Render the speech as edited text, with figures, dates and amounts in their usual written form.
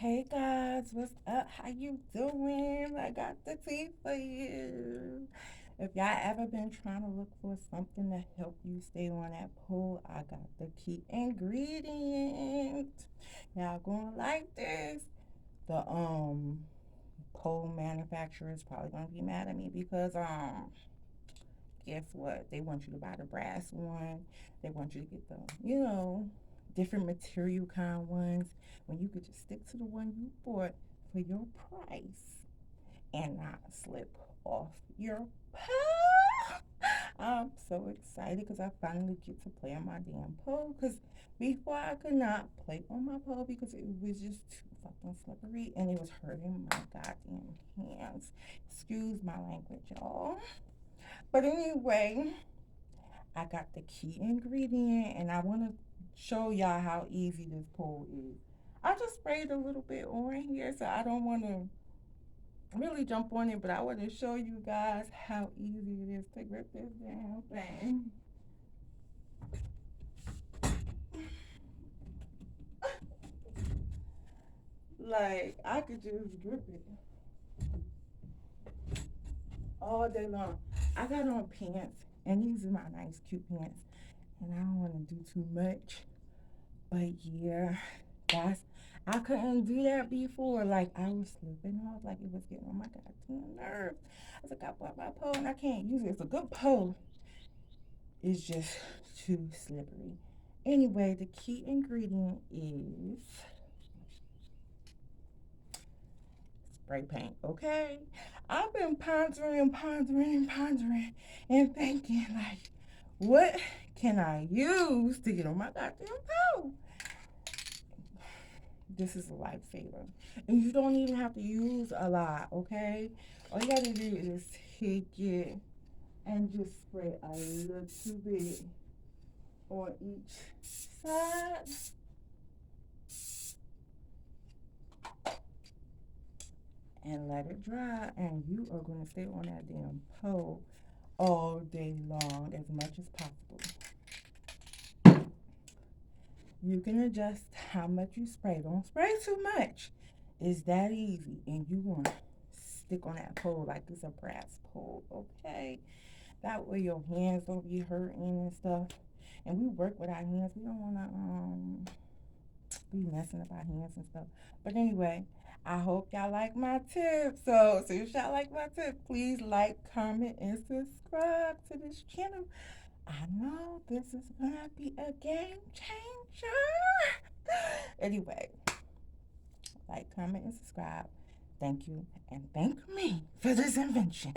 Hey guys, what's up? How you doing? I got the tea for you. If y'all ever been trying to look for something to help you stay on that pole, I got the key ingredient. Y'all gonna like this. The pole manufacturer is probably gonna be mad at me because guess what? They want you to buy the brass one. They want you to get the, different material kind ones when you could just stick to the one you bought for your price and not slip off your pole. I'm so excited because I finally get to play on my damn pole because before I could not play on my pole because it was just too fucking slippery and it was hurting my goddamn hands. Excuse my language, y'all. But anyway, I got the key ingredient and I want to show y'all how easy this pole is. I just sprayed a little bit on here, so I don't want to really jump on it, but I want to show you guys how easy it is to grip this damn thing. Like, I could just grip it all day long. I got on pants, and these are my nice, cute pants, and I don't want to do too much. But yeah, that's I couldn't do that before. Like I was slipping off, like it was getting on my goddamn nerves. I was like, I bought my pole and I can't use it. It's a good pole. It's just too slippery. Anyway, the key ingredient is spray paint. Okay, I've been pondering, and thinking like, what can I use to get on my goddamn pole? This is a lifesaver. And you don't even have to use a lot, okay? All you gotta do is take it and just spray a little bit on each side and let it dry. And you are gonna stay on that damn pole all day long as much as possible. You can adjust how much you spray. Don't spray too much. It's that easy. And you gonna stick on that pole like it's a brass pole, okay? That way your hands don't be hurting and stuff. And we work with our hands. We don't wanna be messing up our hands and stuff. But anyway, I hope y'all like my tip. So if y'all like my tip, please like, comment, and subscribe to this channel. I know this is gonna be a game changer. Anyway, like, comment, and subscribe. Thank you, and thank me for this invention.